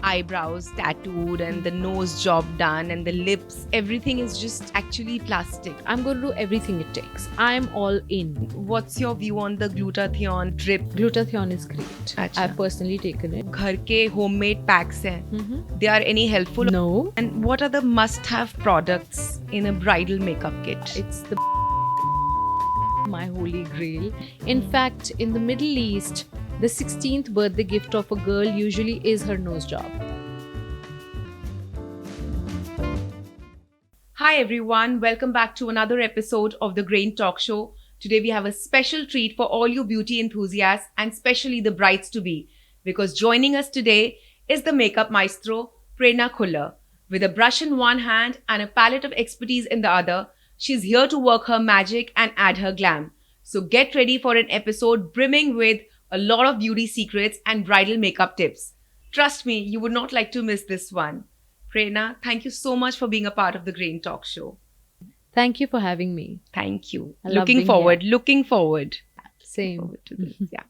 eyebrows tattooed and the nose job done and the lips, everything is just actually plastic. I'm going to do everything it takes. I'm all in. What's your view on the glutathione drip? Glutathione is great. Acha. I've personally taken it. घर के homemade packs हैं. They are any helpful? No. And what are the must-have products in a bridal makeup kit? It's the my holy grail. In fact, in the Middle East, the 16th birthday gift of a girl usually is her nose job. Hi everyone, welcome back to another episode of the Grain Talk Show. Today we have a special treat for all you beauty enthusiasts and especially the brides-to-be, because joining us today is the makeup maestro Prerna Khullar. With a brush in one hand and a palette of expertise in the other, she's here to work her magic and add her glam. So get ready for an episode brimming with a lot of beauty secrets and bridal makeup tips. Trust me, you would not like to miss this one. Prerna, thank you so much for being a part of the Grain Talk Show. Thank you for having me. Thank you. I love Looking being forward. here. Looking forward. Same. Forward to this. Yeah.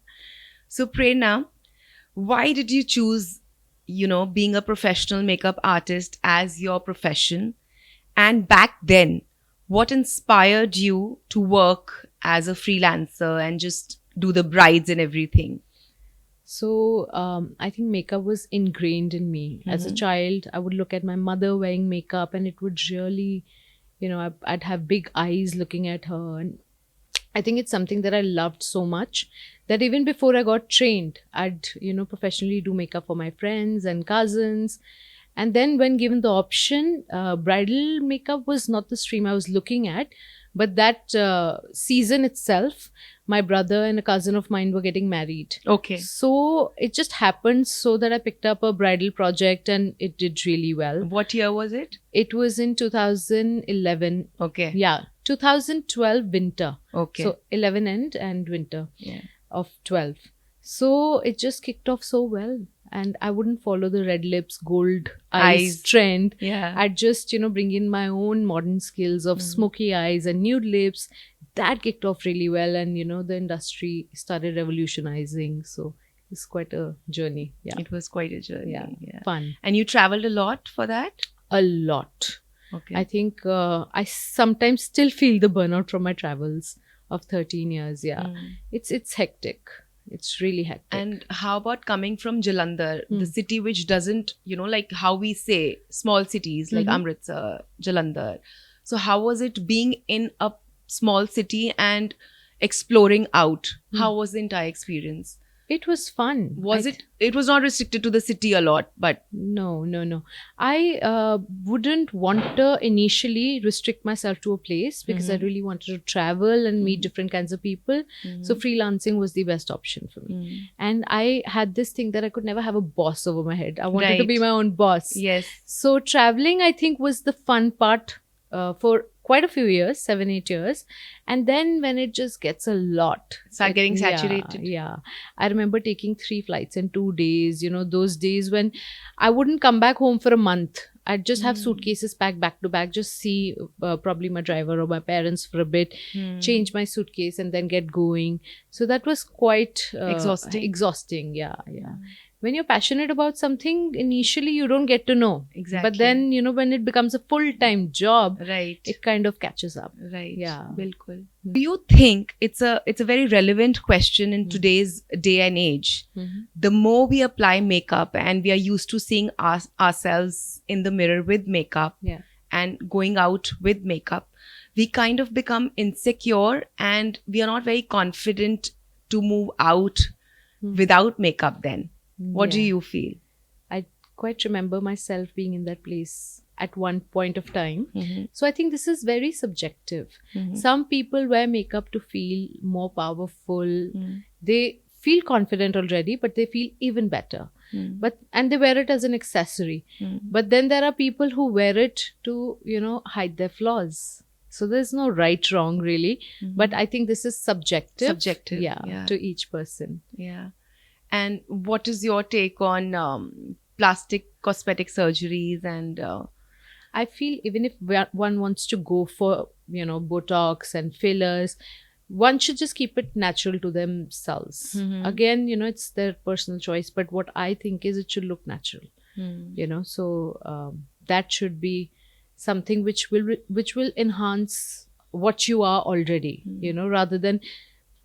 So Prerna, why did you choose, being a professional makeup artist as your profession? And back then, what inspired you to work as a freelancer and just do the brides and everything? So I think makeup was ingrained in me. As a child, I would look at my mother wearing makeup and it would really, I'd have big eyes looking at her. And I think it's something that I loved so much that even before I got trained, I'd, professionally do makeup for my friends and cousins. And then when given the option, bridal makeup was not the stream I was looking at. But that season itself, my brother and a cousin of mine were getting married. Okay. So it just happened so that I picked up a bridal project and it did really well. What year was it? It was in 2011. Okay. Yeah, 2012 winter. Okay. So 11 end and winter Yeah. of 12. So it just kicked off so well. And I wouldn't follow the red lips, gold eyes trend. Yeah. I'd just, bring in my own modern skills of smoky eyes and nude lips. That kicked off really well. And, the industry started revolutionizing. So it's quite a journey. Yeah. It was quite a journey. Yeah. Fun. And you traveled a lot for that? A lot. Okay. I think I sometimes still feel the burnout from my travels of 13 years. Yeah. It's hectic. It's really hectic. And how about coming from Jalandhar, the city which doesn't, like how we say small cities like Amritsar, Jalandhar. So how was it being in a small city and exploring out? How was the entire experience? It was fun. It was not restricted to the city a lot, but... No. I wouldn't want to initially restrict myself to a place because I really wanted to travel and meet different kinds of people. So freelancing was the best option for me. And I had this thing that I could never have a boss over my head. I wanted to be my own boss. Yes. So traveling, I think, was the fun part for quite a few years, 7-8 years. And then when it just gets a lot. Start getting saturated. Yeah. I remember taking 3 flights in 2 days, those days when I wouldn't come back home for a month. I'd just have suitcases packed back to back, just see probably my driver or my parents for a bit, change my suitcase and then get going. So that was quite exhausting. Yeah. When you're passionate about something, initially you don't get to know. Exactly. But then, when it becomes a full-time job, right, it kind of catches up. Right. Yeah. Bilkul. Do you think it's a very relevant question in today's day and age? The more we apply makeup and we are used to seeing ourselves in the mirror with makeup and going out with makeup, we kind of become insecure and we are not very confident to move out without makeup then. What do you feel? I quite remember myself being in that place at one point of time. So I think this is very subjective. Some people wear makeup to feel more powerful. They feel confident already, but they feel even better. And they wear it as an accessory. But then there are people who wear it to, hide their flaws. So there's no right, wrong really. But I think this is subjective. Yeah, to each person. Yeah. And what is your take on plastic cosmetic surgeries and... I feel even if one wants to go for, Botox and fillers, one should just keep it natural to themselves. Again, it's their personal choice. But what I think is it should look natural. you know. So that should be something which will enhance what you are already, you know, rather than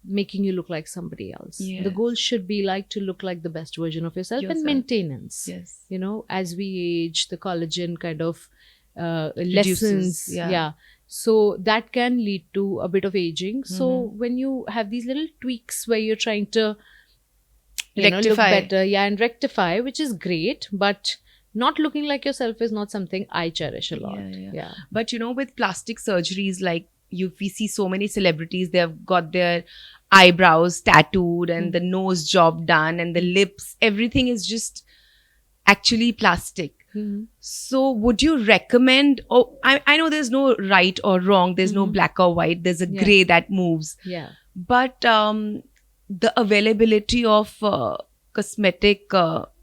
making you look like somebody else. Yes. The goal should be like to look like the best version of yourself. And maintenance. Yes. You know, as we age, the collagen kind of Reduces, lessens. yeah. So that can lead to a bit of aging. So when you have these little tweaks where you're trying to look Rectify. better, and rectify, which is great, but not looking like yourself is not something I cherish a lot. Yeah. But you know, with plastic surgeries, like we see so many celebrities, they've got their eyebrows tattooed and the nose job done and the lips, everything is just actually plastic. So would you recommend, I know there's no right or wrong, there's no black or white, there's a gray that moves. Yeah. But the availability of cosmetic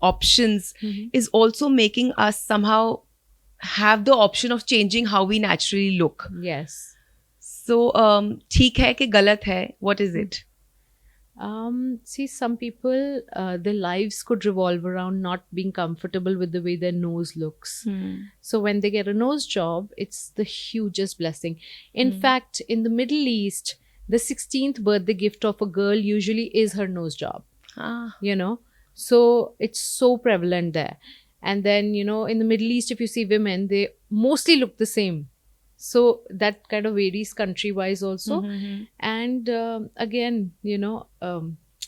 options is also making us somehow have the option of changing how we naturally look. Yes. So, ठीक है कि गलत है? What is it? See, some people, their lives could revolve around not being comfortable with the way their nose looks. So when they get a nose job, it's the hugest blessing. In fact, in the Middle East, the 16th birthday gift of a girl usually is her nose job. You know, so it's so prevalent there. And then, you know, in the Middle East, if you see women, they mostly look the same. So that kind of varies country-wise also. And again, you know,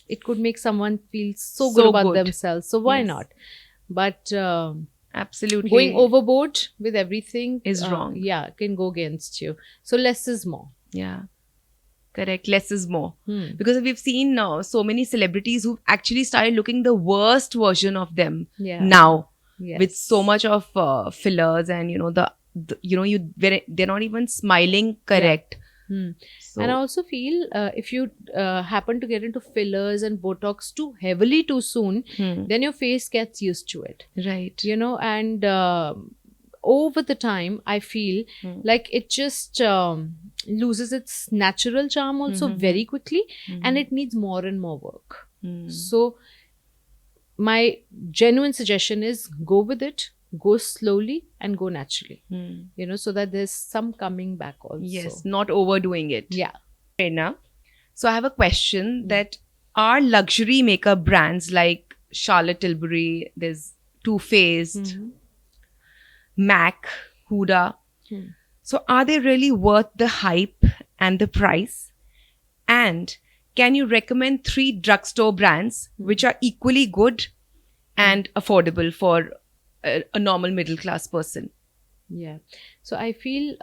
it could make someone feel so good about themselves. So why not? But absolutely, going overboard with everything is wrong. Yeah, can go against you. So less is more. Yeah. Correct. Less is more. Because we've seen so many celebrities who've actually started looking the worst version of them now. Yes. With so much of fillers and, you know, they're not even smiling correct. So, and I also feel if you happen to get into fillers and Botox too heavily too soon, then your face gets used to it. Right. You know, and over the time, I feel like it just loses its natural charm also very quickly, and it needs more and more work. So my genuine suggestion is go with it, go slowly and go naturally, you know, so that there's some coming back also. Yes, not overdoing it. Yeah. Prerna, so I have a question that are luxury makeup brands like Charlotte Tilbury, there's Too Faced, MAC, Huda. So are they really worth the hype and the price? And can you recommend 3 drugstore brands which are equally good and affordable for a normal middle class person? Yeah. So I feel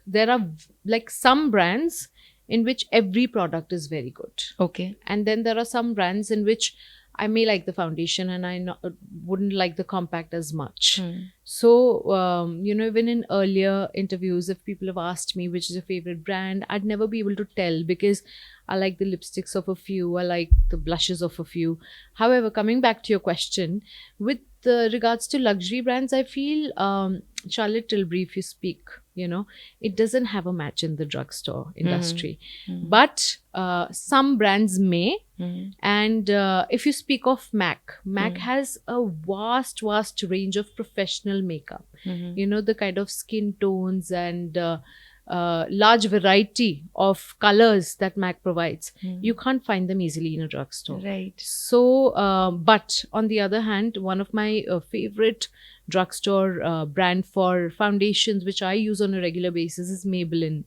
there are like some brands in which every product is very good. Okay. And then there are some brands in which I may like the foundation and I wouldn't like the compact as much. So, you know, even in earlier interviews, if people have asked me which is your favorite brand, I'd never be able to tell because I like the lipsticks of a few, I like the blushes of a few. However, coming back to your question, with regards to luxury brands, I feel Charlotte Tilbury, if you speak, you know, it doesn't have a match in the drugstore industry. But some brands may. And if you speak of MAC has a vast range of professional makeup. You know, the kind of skin tones and large variety of colors that MAC provides. You can't find them easily in a drugstore. Right. So, but on the other hand, one of my favorite drugstore brand for foundations, which I use on a regular basis, is Maybelline.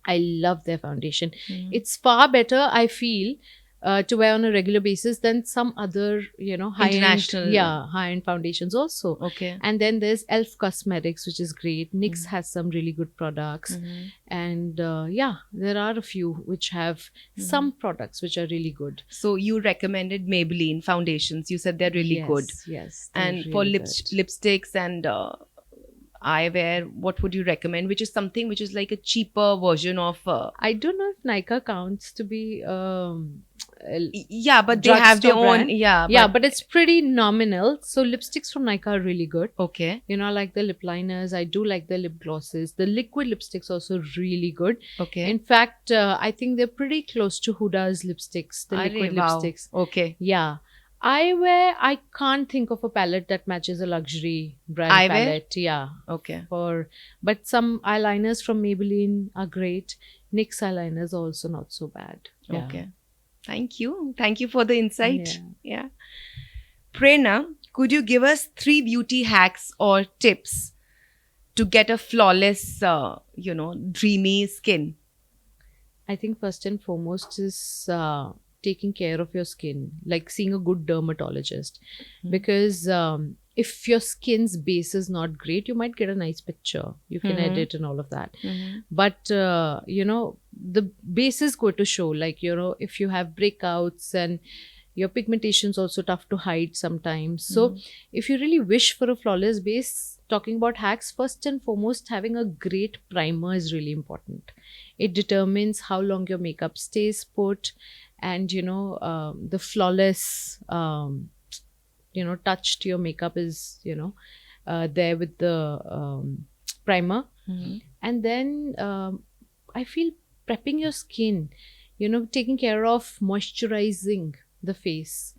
I love their foundation. It's far better, I feel, to wear on a regular basis than some other, you know, high-end foundations also. Okay. And then there's Elf Cosmetics, which is great. NYX has some really good products. And yeah, there are a few which have some products which are really good. So you recommended Maybelline foundations. You said they're really good. Yes. And really for good. lipsticks and eyewear, what would you recommend? Which is something which is like a cheaper version of... I don't know if Nykaa counts to be... yeah, but they have their own... Yeah, but it's pretty nominal. So lipsticks from Nykaa are really good. Okay. You know, I like the lip liners. I do like the lip glosses. The liquid lipsticks also really good. Okay. In fact, I think they're pretty close to Huda's lipsticks, the liquid lipsticks. Okay. Yeah. I can't think of a palette that matches a luxury brand Eyewear? palette. Yeah. Okay. But some eyeliners from Maybelline are great. NYX eyeliners are also not so bad. Yeah. Okay. Thank you. Thank you for the insight. Yeah. Yeah. Prerna, could you give us 3 beauty hacks or tips to get a flawless, dreamy skin? I think first and foremost is taking care of your skin, like seeing a good dermatologist. Because if your skin's base is not great, you might get a nice picture. You can edit and all of that. But, the base is going to show, like, if you have breakouts and your pigmentation is also tough to hide sometimes. So if you really wish for a flawless base, talking about hacks, first and foremost, having a great primer is really important. It determines how long your makeup stays put, and the flawless touch to your makeup is there with the primer. And then I feel prepping your skin, taking care of moisturizing the face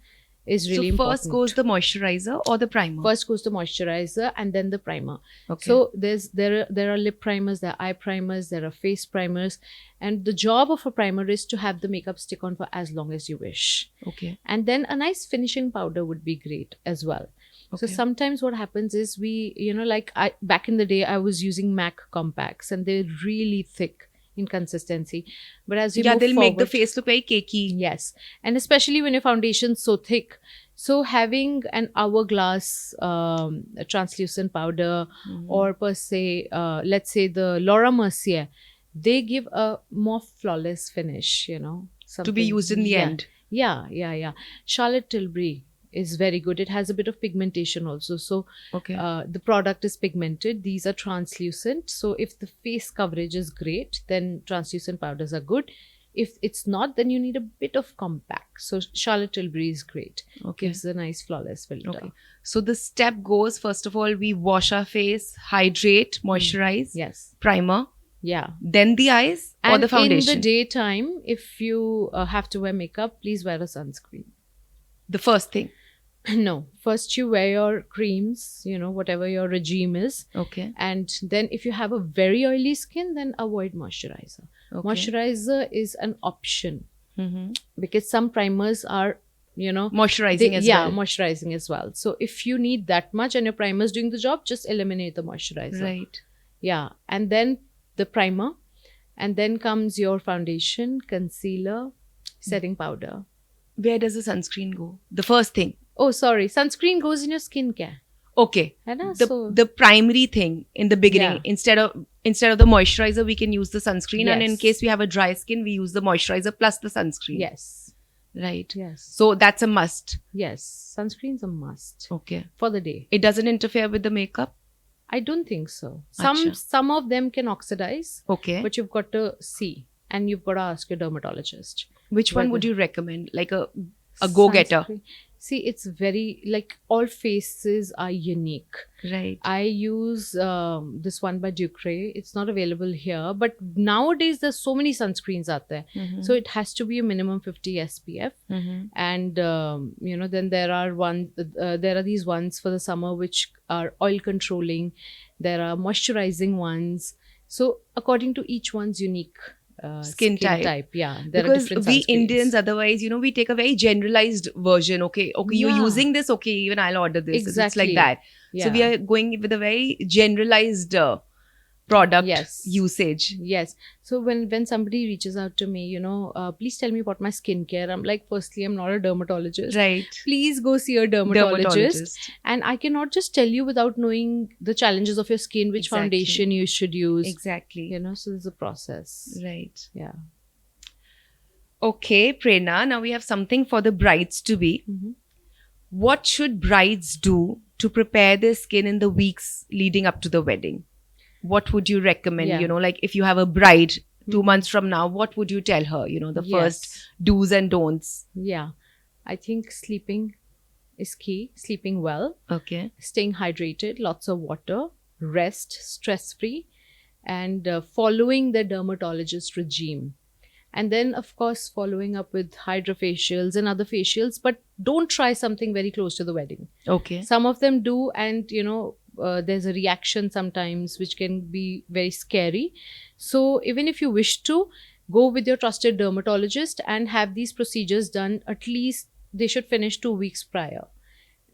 is really important. First goes the moisturizer or the primer? First goes the moisturizer and then the primer. Okay. So there are lip primers, there are eye primers, there are face primers, and the job of a primer is to have the makeup stick on for as long as you wish. Okay. And then a nice finishing powder would be great as well. So Okay. sometimes what happens is back in the day I was using MAC compacts and they're really thick in consistency. But as you Yeah, move they'll make the forward- face look very cakey. Yes. And especially when your foundation's so thick. So having an hourglass a translucent powder or per se, let's say the Laura Mercier, they give a more flawless finish, To be something- used in the Yeah. end. Yeah. Charlotte Tilbury is very good. It has a bit of pigmentation also. So Okay. the product is pigmented. These are translucent. So if the face coverage is great, then translucent powders are good. If it's not, then you need a bit of compact. So Charlotte Tilbury is great. Okay. Gives a nice flawless filter. Okay. So the step goes, first of all, we wash our face, hydrate, moisturize, Yes. primer, Yeah. then the eyes or And the foundation. in the daytime, if you have to wear makeup, please wear a sunscreen. The first thing. No, first you wear your creams, whatever your regime is. Okay. And then if you have a very oily skin, then avoid moisturizer. Okay. Moisturizer is an option Mhm. because some primers are, Moisturizing as well. moisturizing as well. So if you need that much and your primer is doing the job, just eliminate the moisturizer. Right. Yeah. And then the primer. And then comes your foundation, concealer, setting powder. Where does the sunscreen go? The first thing. Oh, sorry. Sunscreen goes in your skincare. Okay. है ना? The primary thing in the beginning, Yeah. instead of the moisturizer, we can use the sunscreen. And in Yes. case we have a dry skin, we use the moisturizer plus the sunscreen. Yes. Right. Yes. So that's a must. Yes. Sunscreen's a must Okay. for the day. It doesn't interfere with the makeup. I don't think so. Acha. Some of them can oxidize, Okay. but you've got to see and you've got to ask your dermatologist. Which one but would you recommend? Like a go-getter. Sunscreen. See, it's very like all faces are unique. Right. I use this one by Ducray. It's not available here, but nowadays there's so many sunscreens out there. So it has to be a minimum 50 SPF. And then there are these ones for the summer which are oil controlling. There are moisturizing ones. So according to each one's unique Skin type. Yeah, there are Because different we sunscreens. Indians, otherwise, we take a very generalized version. Okay, you're Yeah. using this. Okay, even I'll order this. It's Exactly. like that. Yeah. So we are going with a very generalized product Yes. usage. Yes. So when somebody reaches out to me, please tell me about my skincare. I'm like, firstly, I'm not a dermatologist. Right. Please go see a dermatologist. And I cannot just tell you without knowing the challenges of your skin, which Exactly. foundation you should use. Exactly. So there's a process. Right. Yeah. Okay, Prerna. Now we have something for the brides to be. Mhm. What should brides do to prepare their skin in the weeks leading up to the wedding? What would you recommend? Yeah. Like if you have a bride 2 months from now, what would you tell her? The first Yes. do's and don'ts. Yeah. I think sleeping is key. Sleeping well, Okay. staying hydrated, lots of water, rest, stress-free, and following the dermatologist regime. And then, of course, following up with hydrofacials and other facials, but don't try something very close to the wedding. Okay. Some of them do, and there's a reaction sometimes which can be very scary. So, even if you wish to, go with your trusted dermatologist and have these procedures done. At least they should finish 2 weeks prior.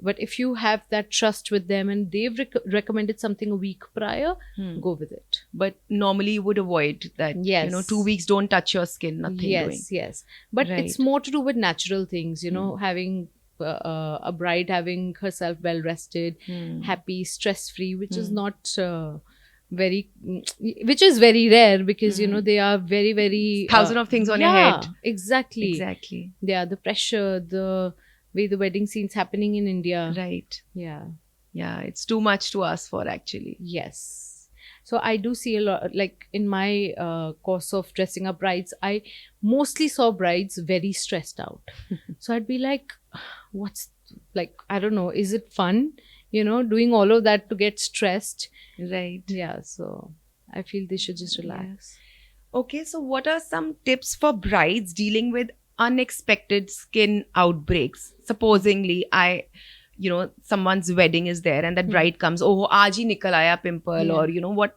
But if you have that trust with them and they've recommended something a week prior, go with it. But normally you would avoid that. Yes. 2 weeks don't touch your skin, nothing doing. Yes. But Right. it's more to do with natural things, having a bride having herself well rested, happy, stress free, which is not which is very rare because, they are very, very. Thousand of things on your head. Exactly. Exactly. Yeah, the pressure, the way the wedding scene's happening in India. Right. Yeah. Yeah, it's too much to ask for actually. Yes. So I do see a lot, like in my course of dressing up brides, I mostly saw brides very stressed out. So I'd be like, I don't know, is it fun? Doing all of that to get stressed. Right. Yeah. So I feel they should just relax. Yes. Okay, so what are some tips for brides dealing with unexpected skin outbreaks? Supposingly, someone's wedding is there and that bride comes, oh, aaj hi nikal aaya pimple, Yeah. or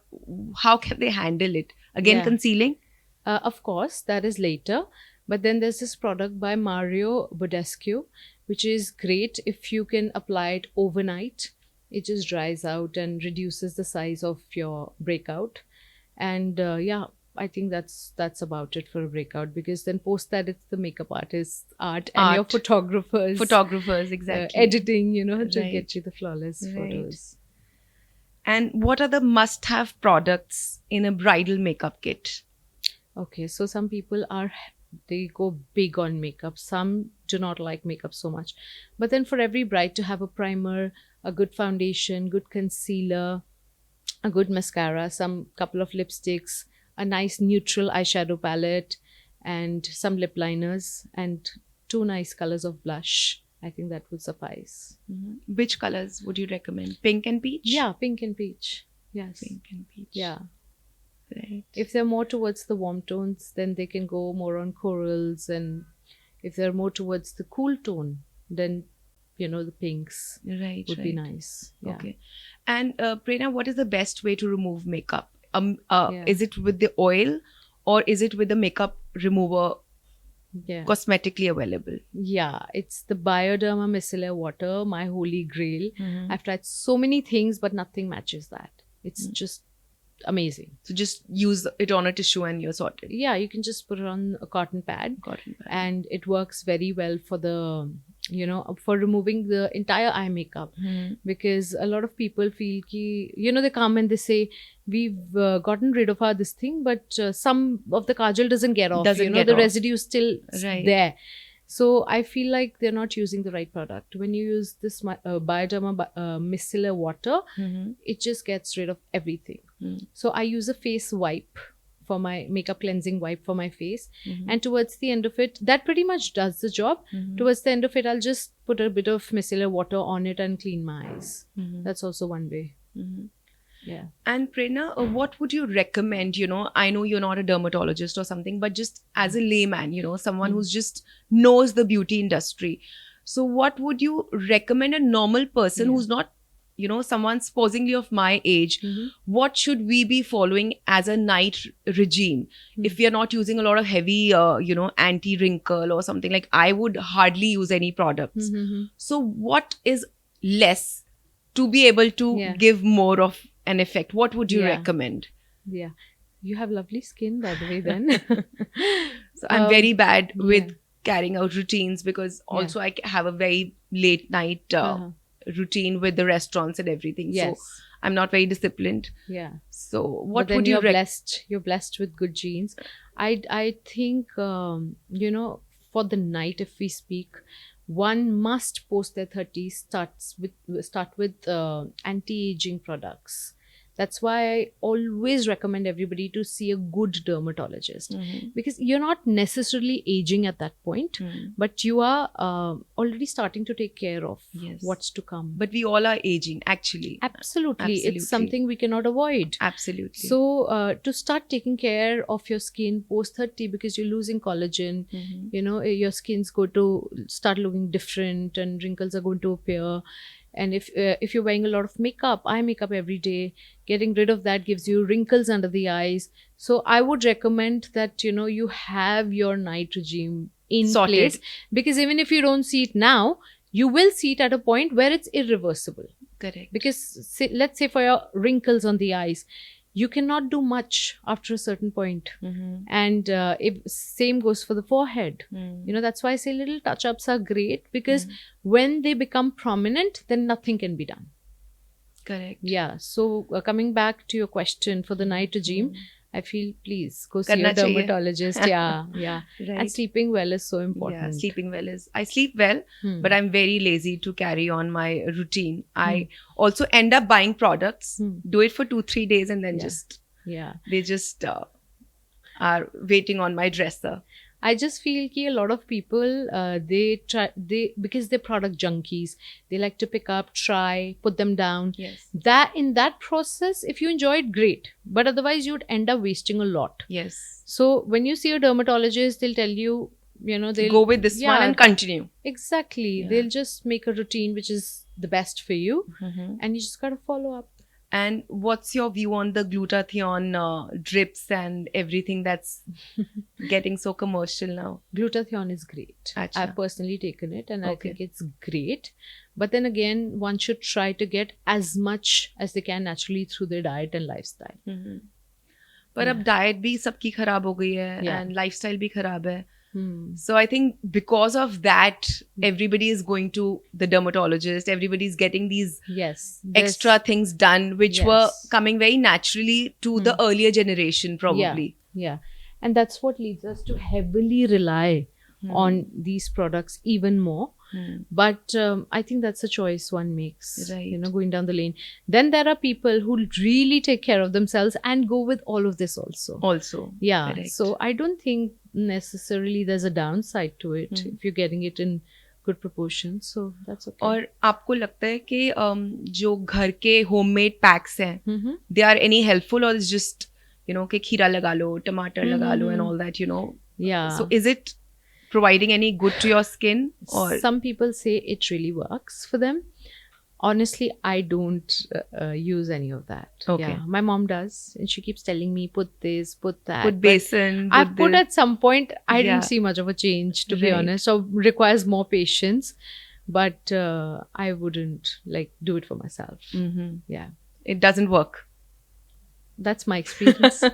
how can they handle it? Again, Yeah. concealing? Of course, that is later. But then there's this product by Mario Badescu, which is great if you can apply it overnight. It just dries out and reduces the size of your breakout. And I think that's about it for a breakout, because then post that it's the makeup artist's art and your Photographers, exactly. editing, to Right. get you the flawless Right. photos. And what are the must-have products in a bridal makeup kit? Okay, so some people they go big on makeup. Some do not like makeup so much. But then for every bride to have a primer, a good foundation, good concealer, a good mascara, some couple of lipsticks, a nice neutral eyeshadow palette, and some lip liners, and 2 nice colors of blush. I think that would suffice. Which colors would you recommend? Pink and peach? Yeah, pink and peach. Yes. Pink and peach. Yeah. Right. If they're more towards the warm tones, then they can go more on corals. And if they're more towards the cool tone, then, the pinks Right. would be nice. Yeah. Okay. And Prerna, what is the best way to remove makeup? Yeah. Is it with the oil or is it with the makeup remover Yeah. cosmetically available? Yeah, it's the Bioderma micellar water, my holy grail. Mhm. I've tried so many things, but nothing matches that. It's just amazing. So just use it on a tissue and you're sorted. Yeah, you can just put it on a cotton pad, Cotton pad. and it works very well for the, for removing the entire eye makeup. Mhm. Because a lot of people feel ki, they come and they say, we've gotten rid of this thing, but some of the kajal doesn't get off. Doesn't get the off. residue is still Right. there. So I feel like they're not using the right product. When you use this Bioderma micellar water, Mhm. it just gets rid of everything. Mm. So I use a face wipe for my makeup cleansing wipe for my face. Mhm. And towards the end of it, that pretty much does the job. Mhm. Towards the end of it, I'll just put a bit of micellar water on it and clean my eyes. Mhm. That's also one way. Mhm. Yeah. And Prerna, what would you recommend? I know you're not a dermatologist or something, but just as a layman, someone who's just knows the beauty industry. So what would you recommend a normal person Yeah. who's not, someone supposedly of my age? Mhm. What should we be following as a night regime? If we are not using a lot of heavy, anti-wrinkle or something, like I would hardly use any products. Mhm. So what is less to be able to Yeah. give more of an effect? What would you Yeah. recommend? Yeah. You have lovely skin, by the way, then. So I'm very bad with yeah. carrying out routines because also I have a very late night Uh-huh. routine with the restaurants and everything. Yes. So I'm not very disciplined. Yeah. So But what then would you you're recommend? blessed. You're blessed with good genes. I think for the night, if we speak, one must post their 30s start with anti-aging products. That's why I always recommend everybody to see a good dermatologist, because you're not necessarily aging at that point, but you are already starting to take care of Yes. what's to come. But we all are aging, actually. Absolutely. Absolutely. It's something we cannot avoid. Absolutely. So to start taking care of your skin post 30, because you're losing collagen, you know, your skin's going to start looking different and wrinkles are going to appear. And if you're wearing a lot of makeup, eye makeup every day, getting rid of that gives you wrinkles under the eyes. So I would recommend that, you know, you have your night regime in Sorted. place, because even if you don't see it now, you will see it at a point where it's irreversible. Correct. Because let's say for your wrinkles on the eyes, you cannot do much after a certain point. And if same goes for the forehead, you know, that's why I say little touch-ups are great, because when they become prominent, then nothing can be done. Correct. Yeah. So coming back to your question for the night regime, I feel please go see Karna a dermatologist. Yeah, yeah. Right. And sleeping well is so important. Yeah, sleeping well is. I sleep well, but I'm very lazy to carry on my routine. I also end up buying products, do it for 2-3 days, and then they just are waiting on my dresser. I just feel that a lot of people, because they're product junkies, they like to pick up, try, put them down. Yes. That in that process, if you enjoy it, great. But otherwise, you'd end up wasting a lot. Yes. So when you see a dermatologist, they'll tell you, you know, they'll go with this one and continue. Exactly. Yeah. They'll just make a routine which is the best for you, and you just gotta follow up. And what's your view on the glutathione drips and everything that's getting so commercial now? Glutathione is great. Achha. I've personally taken it, and I think it's great. But then again, one should try to get as much as they can naturally through their diet and lifestyle. पर अब diet भी सबकी खराब हो गई है, and lifestyle भी खराब है. So I think because of that, everybody is going to the dermatologist. Everybody is getting these extra things done, which were coming very naturally to the earlier generation, probably. Yeah. And that's what leads us to heavily rely on these products even more. But I think that's a choice one makes, you know, going down the lane. Then there are people who really take care of themselves and go with all of this also. Yeah. Correct. So I don't think necessarily there's a downside to it if you're getting it in good proportions. So that's okay. और आपको लगता है कि जो घर के homemade packs हैं, they are any helpful, or is just, you know, कि खीरा लगा लो, टमाटर लगा लो, and all that, you know? Yeah. So is it providing any good to your skin? Or some people say it really works for them. Honestly, I don't use any of that. Okay. Yeah, my mom does, and she keeps telling me, put this, put that. Put besan. I've put at some point. I didn't see much of a change, to be honest. So requires more patience. But I wouldn't do it for myself. Yeah. It doesn't work. That's my experience.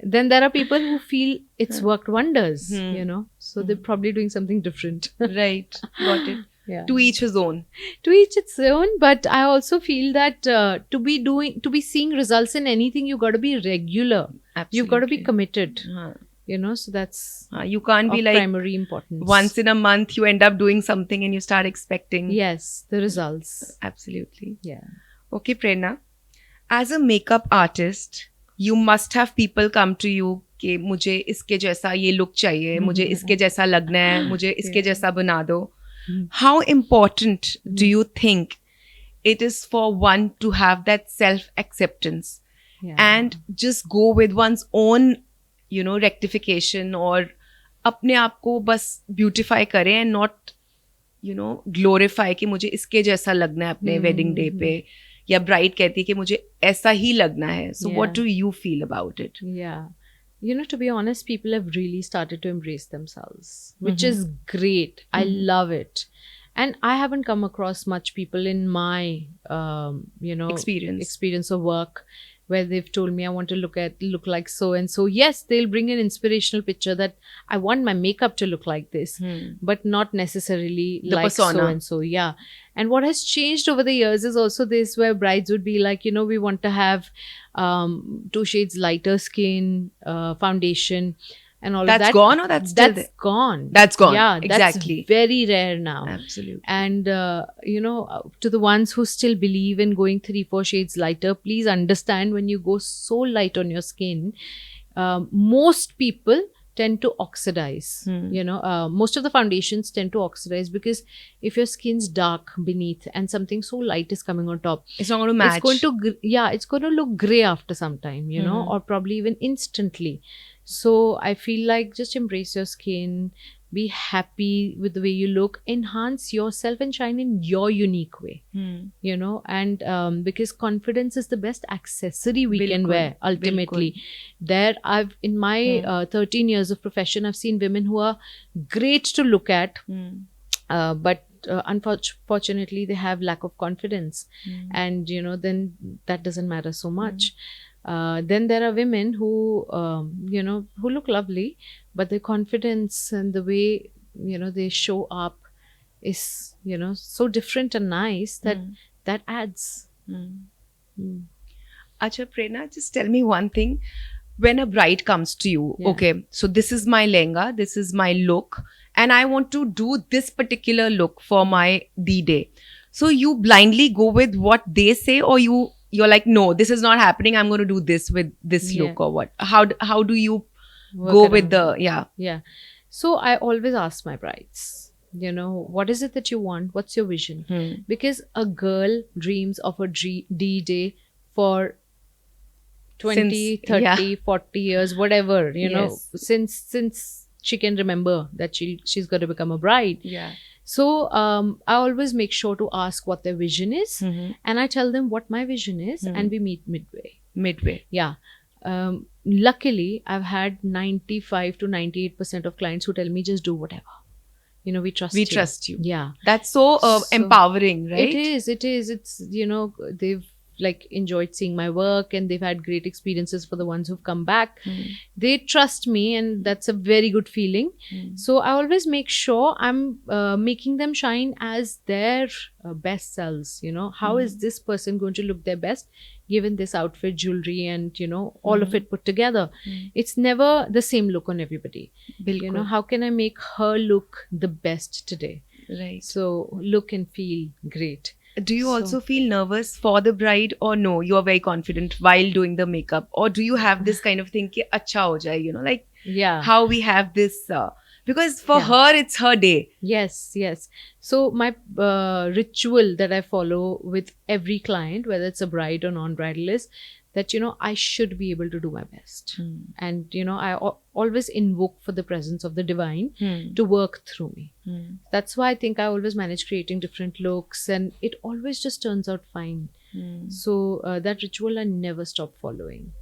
Then there are people who feel it's worked wonders, you know. So they're probably doing something different. Right. Got it. Yeah. To each his own. To each its own. But I also feel that to be seeing results in anything, you got to be regular. Absolutely. You've got to be committed. You know, so that's you can't be like primary importance. Once in a month you end up doing something and you start expecting the results. Absolutely. Yeah. Okay, Prerna. As a makeup artist, you must have people come to you कि मुझे इसके जैसा ये look चाहिए, मुझे इसके जैसा लगना है, मुझे इसके जैसा बना दो. How important do you think it is for one to have that self-acceptance and just go with one's own, you know, rectification, or अपने आप को बस beautify करें and not, you know, glorify कि मुझे इसके जैसा लगना है अपने wedding day पे, या bride कहती है कि मुझे ऐसा ही लगना है. So what do you feel about it? Yeah. You know, to be honest, people have really started to embrace themselves, which is great. I love it. And I haven't come across much people in my, you know, experience of work where they've told me I want to look like so and so. Yes, they'll bring an inspirational picture that I want my makeup to look like this, but not necessarily the like persona. So and so. Yeah. And what has changed over the years is also this, where brides would be like, you know, we want to have 2 shades lighter skin, foundation. and all That's of that. gone or that's still there? Gone. That's gone. Yeah, Exactly. that's very rare now. Absolutely. And to the ones who still believe in going 3-4 shades lighter, please understand, when you go so light on your skin, most people tend to oxidize. Most of the foundations tend to oxidize, because if your skin's dark beneath and something so light is coming on top, It's not going to match. It's going to look gray after some time, or probably even instantly. So I feel like, just embrace your skin, be happy with the way you look, enhance yourself and shine in your unique way. And because confidence is the best accessory we can Bilkul, wear ultimately. There, in my 13 years of profession, I've seen women who are great to look at, but unfortunately they have lack of confidence, and then that doesn't matter so much. Then there are women who who look lovely, but their confidence and the way they show up is so different and nice that adds. Acha, Prerna, just tell me one thing. When a bride comes to you, Yeah. okay, so this is my lehenga, this is my look, and I want to do this particular look for my D-Day. So you blindly go with what they say, or you're like, no, this is not happening, I'm going to do this with this look, or what? How do you go with the, Yeah. So I always ask my brides, what is it that you want? What's your vision? Because a girl dreams of a D-Day for 20, 30, 40 years, whatever, Yes. since she can remember that she's going to become a bride. Yeah. So I always make sure to ask what their vision is, and I tell them what my vision is, and we meet midway. Yeah. Luckily, I've had 95 to 98% of clients who tell me, just do whatever. We trust you. We trust you. Yeah. That's so empowering, right? It is. It's, they've enjoyed seeing my work, and they've had great experiences for the ones who've come back. They trust me, and that's a very good feeling. So I always make sure I'm making them shine as their best selves. How is this person going to look their best given this outfit, jewelry, and all of it put together? It's never the same look on everybody. Bilkul. How can I make her look the best today? Right. So look and feel great. Do you also feel nervous for the bride, or no, you are very confident while doing the makeup? Or do you have this kind of thing, ki acha ho jaye, Yeah. how we have this, because for her, it's her day. Yes. So my ritual that I follow with every client, whether it's a bride or non-bridal, is that, I should be able to do my best. And, I always invoke for the presence of the divine to work through me. That's why I think I always manage creating different looks, and it always just turns out fine. So that ritual I never stop following.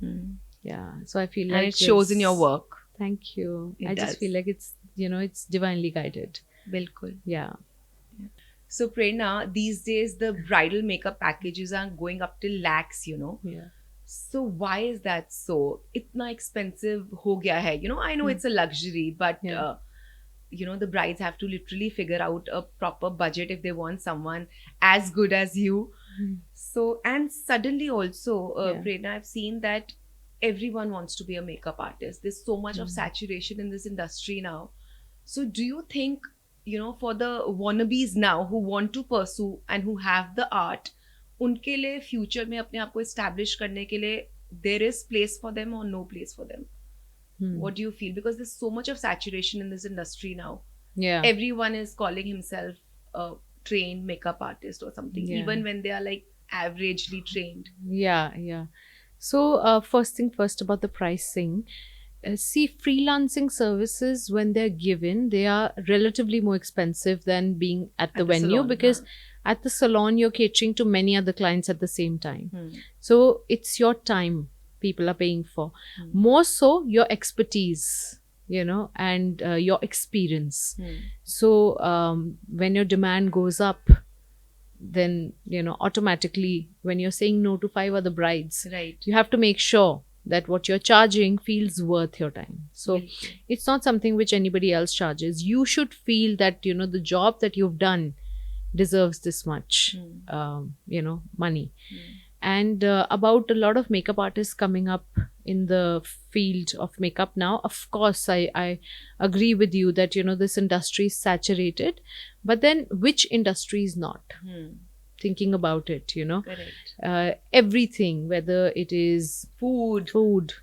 Yeah. So I feel like And it shows in your work. Thank you. It I does. just feel like it's, it's divinely guided. Bilkul. Yeah. So Prerna, these days the bridal makeup packages are going up to lakhs, Yeah. So why is that so? Itna expensive ho gaya hai. I know it's a luxury, but Yeah. the brides have to literally figure out a proper budget if they want someone as good as you. So, and suddenly also, Prerna, I've seen that everyone wants to be a makeup artist. There's so much of saturation in this industry now. So do you think, for the wannabes now who want to pursue and who have the art, उनके लिए future में अपने आप को establish करने के लिए there is place for them or no place for them? What do you feel? Because there's so much of saturation in this industry now. Yeah. Everyone is calling himself a trained makeup artist or something, Yeah. even when they are averagely trained. Yeah. So first thing first about the pricing. See, freelancing services, when they're given, they are relatively more expensive than being at the venue, salon, because at the salon, you're catering to many other clients at the same time. Hmm. So it's your time people are paying for. More so your expertise, and your experience. So when your demand goes up, then, automatically when you're saying no to 5 other brides, Right. you have to make sure that what you're charging feels worth your time. So Bilkul. it's not something which anybody else charges. You should feel that, the job that you've done deserves this much, money. And about a lot of makeup artists coming up in the field of makeup now. Of course, I agree with you that, this industry is saturated, but then which industry is not? Thinking about it, Correct. everything, whether it is Food.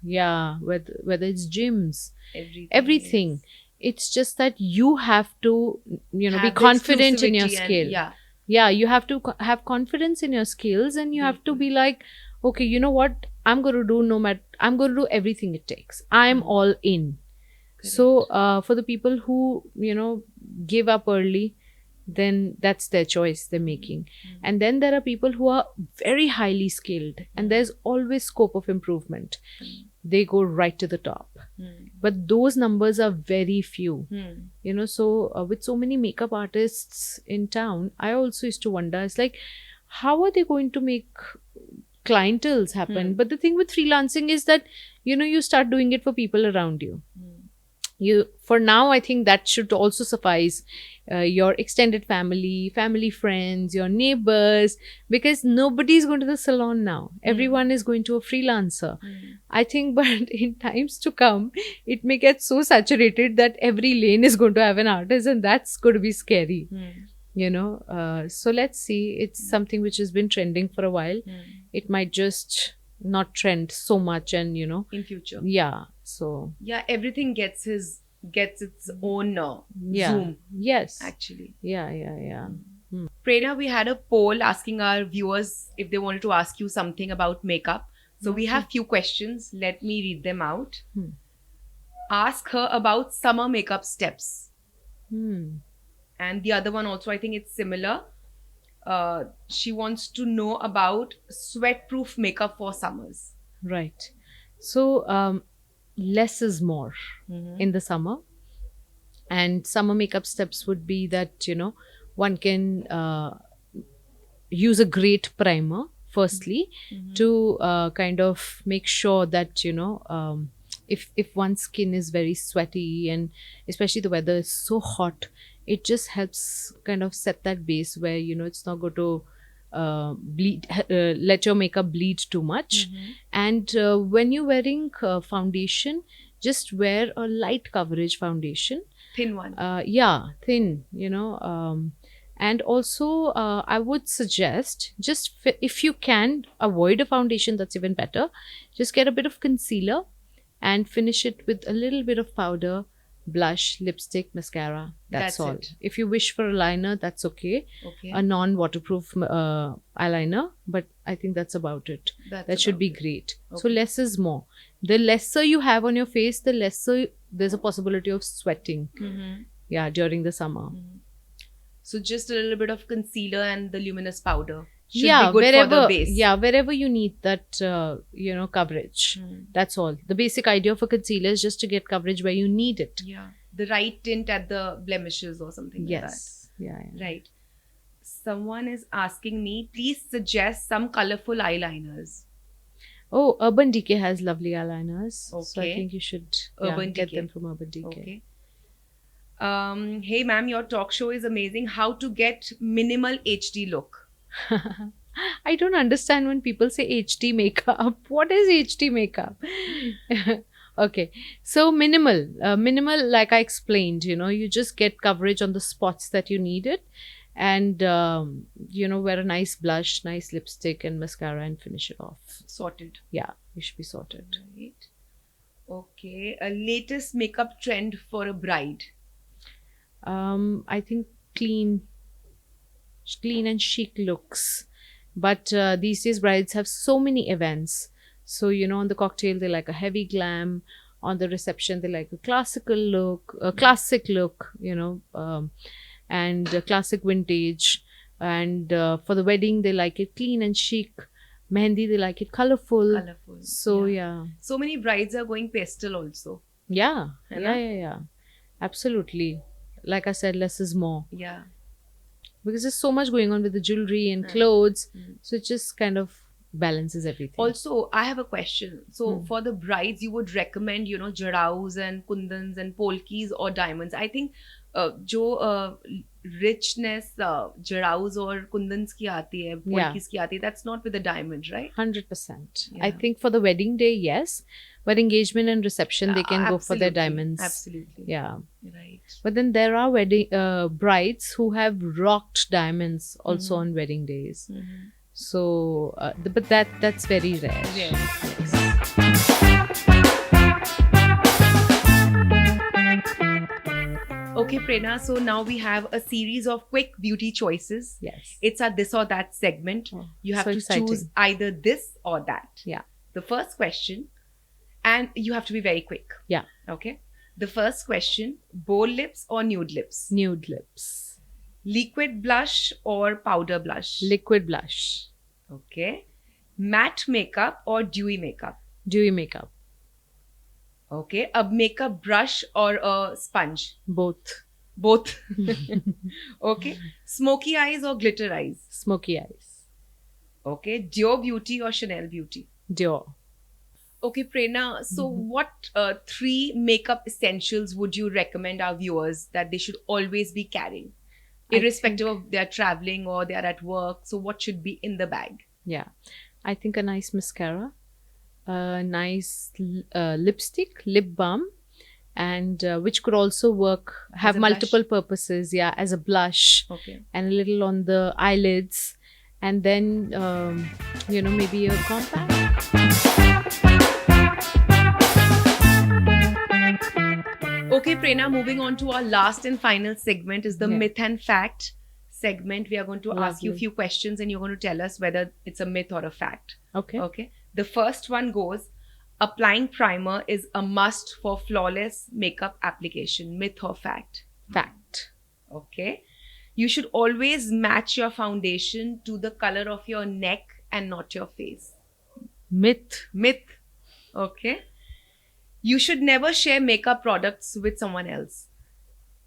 yeah, whether it's gyms, Everything. everything. It's just that you have to, be Have the confident in your exclusivity and- skill. Yeah. You have to have confidence in your skills, and you have to be like, okay, you know what, I'm going to do I'm going to do everything it takes. I'm all in. So for the people who give up early, then that's their choice they're making. And then there are people who are very highly skilled, and there's always scope of improvement. They go right to the top, but those numbers are very few. So with so many makeup artists in town, I also used to wonder, it's like, how are they going to make clienteles happen? But the thing with freelancing is that you start doing it for people around you. For now, I think that should also suffice. Your extended family friends, your neighbors, because nobody is going to the salon now. Everyone is going to a freelancer. I think, but in times to come, it may get so saturated that every lane is going to have an artist, and that's going to be scary. So let's see. It's something which has been trending for a while. It might just not trend so much, and In future. yeah, so Yeah, everything gets its own yeah, zoom, yes, actually. yeah. Prerna, we had a poll asking our viewers if they wanted to ask you something about makeup. So we have few questions. Let me read them out. Ask her about summer makeup steps. And the other one also, I think it's similar. She wants to know about sweat-proof makeup for summers. Right. So less is more in the summer. And summer makeup steps would be that, one can use a great primer, firstly, to kind of make sure that, if one's skin is very sweaty, and especially the weather is so hot, it just helps kind of set that base where, it's not going to let your makeup bleed too much. And when you're wearing foundation, just wear a light coverage foundation. Thin one. Thin, and also I would suggest, just if you can avoid a foundation, that's even better. Just get a bit of concealer and finish it with a little bit of powder, blush, lipstick, mascara. That's all. it. If you wish for a liner, that's okay. Okay. A non-waterproof eyeliner, but I think that's about it. That should be great. So Okay. less is more. The lesser you have on your face, the lesser there's a possibility of sweating. Yeah, during the summer. So just a little bit of concealer and the luminous powder. Should Yeah, be good wherever. for the base. Yeah, wherever you need that, coverage. That's all. The basic idea for concealer is just to get coverage where you need it. Yeah. The right tint at the blemishes or something like that. Yes. Yeah. Right. Someone is asking me, please suggest some colorful eyeliners. Oh, Urban Decay has lovely eyeliners. So I Okay. think you should Urban get Decay. them from Urban Decay. Okay. Hey ma'am, your talk show is amazing. How to get minimal HD look? I don't understand when people say HD makeup. What is HD makeup? Okay, so minimal, like I explained, you just get coverage on the spots that you need it, and wear a nice blush, nice lipstick, and mascara, and finish it off. Sorted. Yeah, you should be sorted. Right. Okay. A latest makeup trend for a bride. I think clean and chic looks, but these days brides have so many events. So on the cocktail they like a heavy glam, on the reception they like a classical look, a classic look, and a classic vintage, and for the wedding they like it clean and chic. Mehendi they like it colorful. So yeah. So many brides are going pastel also. Yeah, है ना? yeah. Absolutely. Like I said, less is more. Yeah. Because there's so much going on with the jewelry and Right. clothes. So it just kind of balances everything. Also, I have a question. So for the brides, you would recommend, jadaus and kundans and polkis or diamonds. I think जो richness Jaraus or Kundans ki aati hai, Yeah. Polkis ki aati hai, that's not with the diamond, right? 100%. I Yeah. think for the wedding day, yes. But engagement and reception, they can go for their Absolutely, diamonds. Absolutely. Yeah. Right. But then there are wedding brides who have rocked diamonds also Mhm. on wedding days. Mhm. So, but that's very rare. Yeah. Okay, Prerna. So now we have a series of quick beauty choices. Yes. It's a this or that segment. Oh, You have so to exciting. choose either this or that. Yeah. The first question, and you have to be very quick. Yeah. Okay. The first question, bold lips or nude lips? Nude lips. Liquid blush or powder blush? Liquid blush. Okay. Matte makeup or dewy makeup? Dewy makeup. Okay. A makeup brush or a sponge? Both. Both. Okay. Smoky eyes or glitter eyes? Smoky eyes. Okay. Dior Beauty or Chanel Beauty? Dior. Okay, Prerna. So, what 3 makeup essentials would you recommend our viewers that they should always be carrying, I irrespective of they're traveling or they're at work? So, what should be in the bag? Yeah. I think a nice mascara, a nice lipstick, lip balm, and which could also have a multiple purposes. Yeah, as a blush Okay. and a little on the eyelids, and then maybe a compact. Okay, Prerna. Moving on to our last and final segment is the Yeah. myth and fact segment. We are going to ask you a Lovely. few questions, and you're going to tell us whether it's a myth or a fact. Okay. Okay. The first one goes, applying primer is a must for flawless makeup application. Myth or fact? Fact. Okay. You should always match your foundation to the color of your neck and not your face. Myth. Myth. Okay. You should never share makeup products with someone else.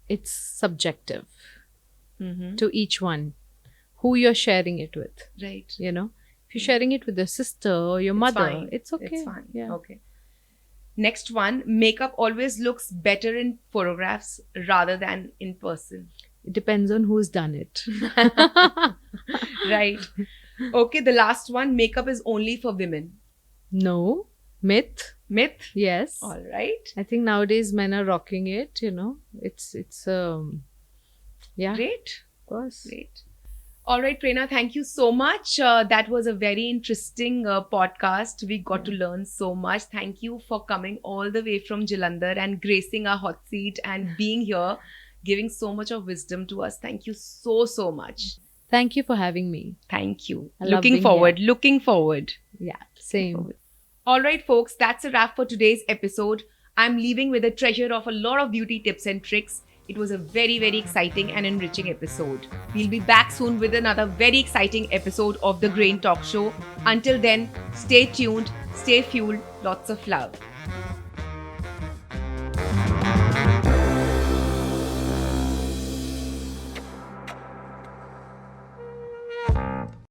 It's subjective Mm-hmm. to each one who you're sharing it with. Right. If you're sharing it with your sister or your mother, fine. it's okay. It's fine. Yeah. Okay. Next one, makeup always looks better in photographs rather than in person. It depends on who's done it. Right. Okay, the last one, makeup is only for women. No. Myth. Myth. Yes. All right. I think nowadays men are rocking it, It's yeah, Great. of course. Great. All right, Prerna, thank you so much. That was a very interesting podcast. We got to learn so much. Thank you for coming all the way from Jalandhar and gracing our hot seat and being here, giving so much of wisdom to us. Thank you so, so much. Thank you for having me. Thank you. I love Looking being forward. Looking forward. Yeah, same. All right, folks, that's a wrap for today's episode. I'm leaving with a treasure of a lot of beauty tips and tricks. It was a very, very exciting and enriching episode. We'll be back soon with another very exciting episode of The Grain Talk Show. Until then, stay tuned, stay fueled, lots of love.